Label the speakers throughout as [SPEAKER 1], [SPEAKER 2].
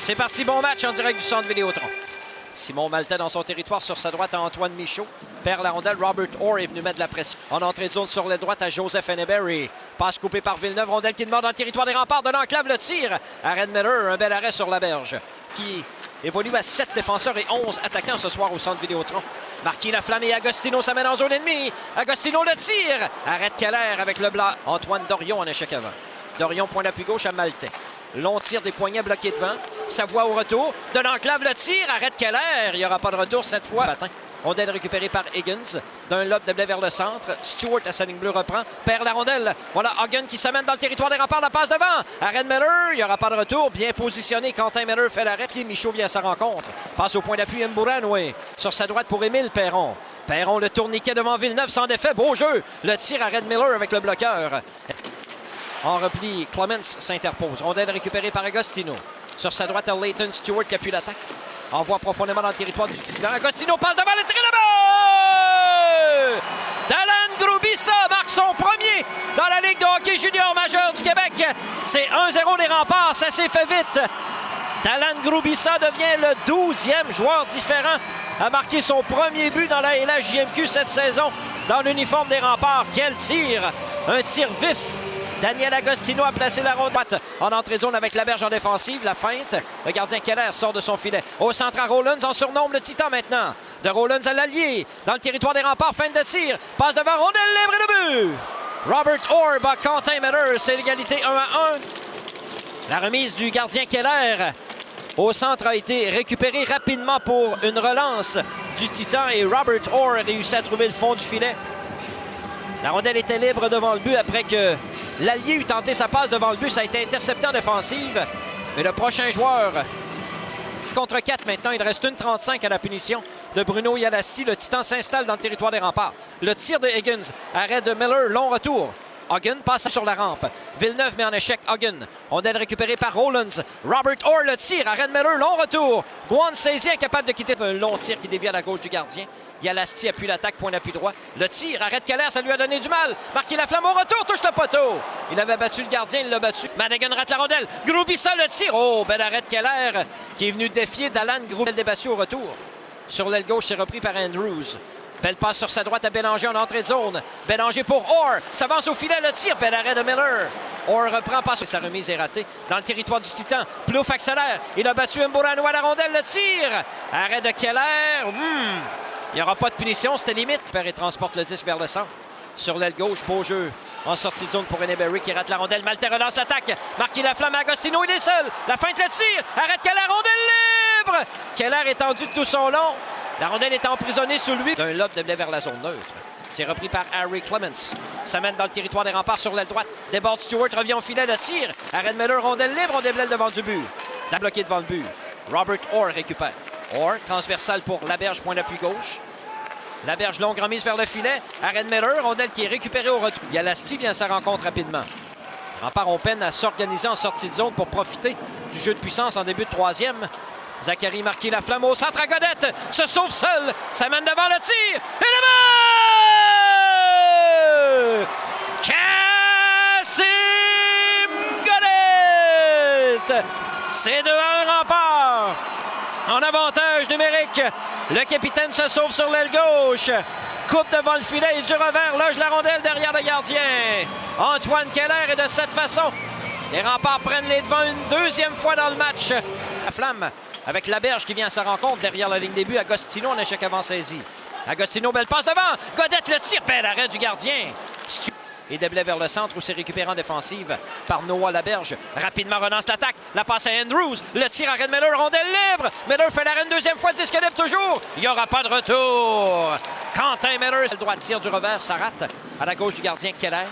[SPEAKER 1] C'est parti, bon match en direct du centre Vidéotron. Simon Maltais dans son territoire sur sa droite à Antoine Michaud. Perd la rondelle, Robert Orr est venu mettre de la pression. En entrée de zone sur la droite à Joseph Henneberry. Passe coupée par Villeneuve, rondelle qui demande dans le territoire des remparts de l'enclave, le tir. Aaron Miller, un bel arrêt sur la berge. Qui évolue à 7 défenseurs et 11 attaquants ce soir au centre Vidéotron. Marquis Laflamme et Agostino s'amènent en zone ennemie. Agostino le tire. Arrête Keller avec le blanc. Antoine Dorion en échec avant. Dorion, point d'appui gauche à Maltais. Long tir des poignets bloqués devant. Savoie au retour. De l'enclave le tir. Arrête Keller. Il n'y aura pas de retour cette fois. Rondelle récupérée par Higgins. D'un lob de blé vers le centre. Stewart à sa ligne bleue reprend. Perd la rondelle. Voilà Hogan qui s'amène dans le territoire des remparts. La passe devant. Aaron Miller. Il n'y aura pas de retour. Bien positionné. Quentin Miller fait l'arrêt. Puis Michaud vient à sa rencontre. Passe au point d'appui Mbouranoué. Sur sa droite pour Émile Perron. Perron le tourniquet devant Villeneuve sans défait. Beau jeu. Le tir Aaron Miller avec le bloqueur. En repli, Clements s'interpose. Rondelle récupérée par Agostino. Sur sa droite, Leighton Stewart qui appuie l'attaque. Envoie profondément dans le territoire du Titan. Agostino passe devant le tir de but! Dalan Grubissa marque son premier dans la Ligue de hockey junior majeur du Québec. C'est 1-0 des remparts. Ça s'est fait vite. Dalan Grubissa devient le 12e joueur différent à marquer son premier but dans la LHJMQ cette saison dans l'uniforme des remparts. Quel tir! Un tir vif. Daniel Agostino a placé la rondelle en entrée de zone avec la berge en défensive. La feinte. Le gardien Keller sort de son filet. Au centre à Rollins, en surnombre le Titan maintenant. De Rollins à l'allié. Dans le territoire des remparts, feinte de tir. Passe devant, rondelle libre et le but. Robert Orr bat Quentin Miller. C'est l'égalité 1-1. La remise du gardien Keller au centre a été récupérée rapidement pour une relance du Titan. Et Robert Orr réussit à trouver le fond du filet. La rondelle était libre devant le but après que l'allié eut tenté sa passe devant le but. Ça a été intercepté en défensive. Mais le prochain joueur, contre 4 maintenant, il reste 1:35 à la punition de Bruno Yalassi. Le Titan s'installe dans le territoire des remparts. Le tir de Higgins, arrêt de Miller, long retour. Hogan passe sur la rampe. Villeneuve met en échec Hogan. Rondelle récupérée par Rollins. Robert Orr le tire. Aaron Miller, long retour. Guan Saisi incapable de quitter un long tir qui dévie à la gauche du gardien. Yalasti appuie l'attaque, point d'appui droit. Le tir, arrête Keller, ça lui a donné du mal. Marqué Laflamme au retour, touche le poteau. Il avait battu le gardien, il l'a battu. Madigan rate la rondelle. Grubissa le tire. Oh, belle arrêt de Keller qui est venu défier Dalan Grubissa. Débattu au retour. Sur l'aile gauche, c'est repris par Andrews. Belle passe sur sa droite à Bélanger en entrée de zone. Bélanger pour Orr. S'avance au filet, le tir. Bel arrêt de Miller. Orr reprend, passe. Sa remise est ratée. Dans le territoire du Titan. Plouf accélère. Il a battu Mbouranoué à la rondelle, le tir. Arrêt de Keller. Il n'y aura pas de punition, c'était limite. Et transporte le disque vers le centre. Sur l'aile gauche, beau jeu. En sortie de zone pour Henneberry qui rate la rondelle. Maltais relance l'attaque. Marqué Laflamme à Agostino, il est seul. La feinte, le tir. Arrête Keller, rondelle libre. Keller étendu de tout son long. La rondelle est emprisonnée sous lui. D'un lob de blé vers la zone neutre. C'est repris par Harry Clements. S'amène dans le territoire des remparts sur l'aile droite. Déborde Stewart, revient au filet, le tir. Aaron Miller, rondelle libre, on déblaye devant du but. Bloqué devant le but. Robert Orr récupère. Orr, transversal pour Laberge, point d'appui gauche. Laberge, longue remise vers le filet. Aaron Miller, rondelle qui est récupérée au retour. Yalasti vient à sa rencontre rapidement. Les remparts ont peine à s'organiser en sortie de zone pour profiter du jeu de puissance en début de troisième. Zachary Marquis Laflamme au centre à Godette. Se sauve seul. S'amène devant le tir. Et le but! Cassim Godette! C'est 2-1 rempart. En avantage numérique. Le capitaine se sauve sur l'aile gauche. Coupe devant le filet et du revers. Loge la rondelle derrière le gardien. Antoine Keller. Et de cette façon, les remparts prennent les devants une deuxième fois dans le match. La flamme avec Laberge qui vient à sa rencontre derrière la ligne des buts. Agostino en échec avant saisi. Agostino, belle passe devant. Godette le tire. Bel arrêt du gardien. Et déblai vers le centre où c'est récupéré en défensive par Noah Laberge. Rapidement relance l'attaque. La passe à Andrews. Le tir à Red Miller. Rondelle libre. Miller fait l'arrêt une deuxième fois. Disque libre toujours. Il n'y aura pas de retour. Quentin Miller. Le droit de tir du revers. Ça rate à la gauche du gardien Keller.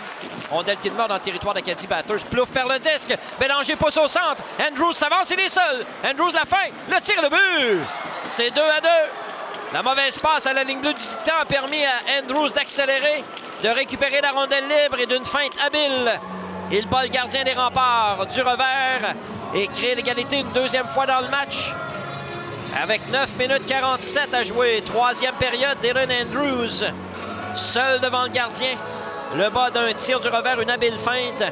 [SPEAKER 1] Rondelle qui demeure dans le territoire d'Acadie Batters. Plouf perd le disque. Bélanger pousse au centre. Andrews s'avance. Il est seul. Andrews la fin. Le tir, le but. C'est 2-2. La mauvaise passe à la ligne bleue du Titan a permis à Andrews d'accélérer, de récupérer la rondelle libre et d'une feinte habile. Il bat le gardien des remparts du revers et crée l'égalité une deuxième fois dans le match. Avec 9 minutes 47 à jouer. Troisième période, Dylan Andrews, seul devant le gardien. Le bas d'un tir du revers, une habile feinte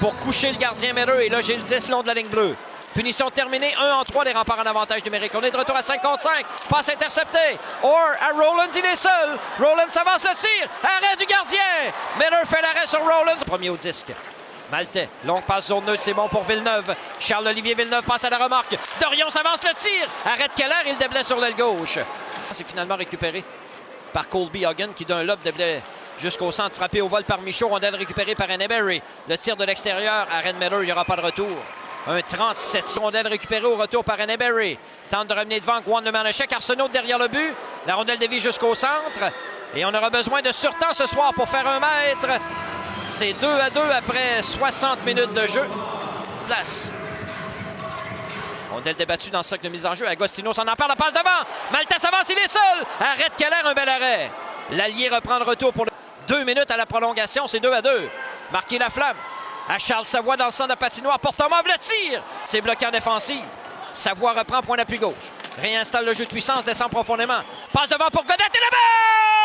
[SPEAKER 1] pour coucher le gardien Miller. Et là, j'ai le 10 long de la ligne bleue. Punition terminée, 1-3, les remparts en avantage numérique. On est de retour à 5 contre 5. Passe interceptée. Orr à Rowlands, il est seul. Rowlands avance le tir. Arrêt du gardien. Miller fait l'arrêt sur Rowlands. Premier au disque. Maltais, longue passe zone neutre, c'est bon pour Villeneuve. Charles-Olivier Villeneuve passe à la remorque. Dorion s'avance le tir. Arrête Keller, il déblai sur l'aile gauche. C'est finalement récupéré par Colby Hogan qui d'un lob déblai jusqu'au centre, frappé au vol par Michaud. Rondelle récupérée par Henneberry. Le tir de l'extérieur, Aaron Miller, il n'y aura pas de retour. Un 37. Rondelle récupérée au retour par Henneberry. Tente de revenir devant Gouin de Manachek. Arsenault derrière le but. La rondelle dévie jusqu'au centre. Et on aura besoin de surtemps ce soir pour faire un mètre. C'est 2-2 après 60 minutes de jeu. Place. Rondelle débattue dans le cercle de mise en jeu. Agostino s'en empare, la passe devant. Maltais avance, il est seul. Arrête Keller, un bel arrêt. L'allié reprend le retour pour 2 minutes à la prolongation. C'est 2-2. Marqué la flamme à Charles Savoie dans le centre de patinoire. Porte-mauve, le tir. C'est bloqué en défensive. Savoie reprend point d'appui gauche. Réinstalle le jeu de puissance, descend profondément. Passe devant pour Godette et le but!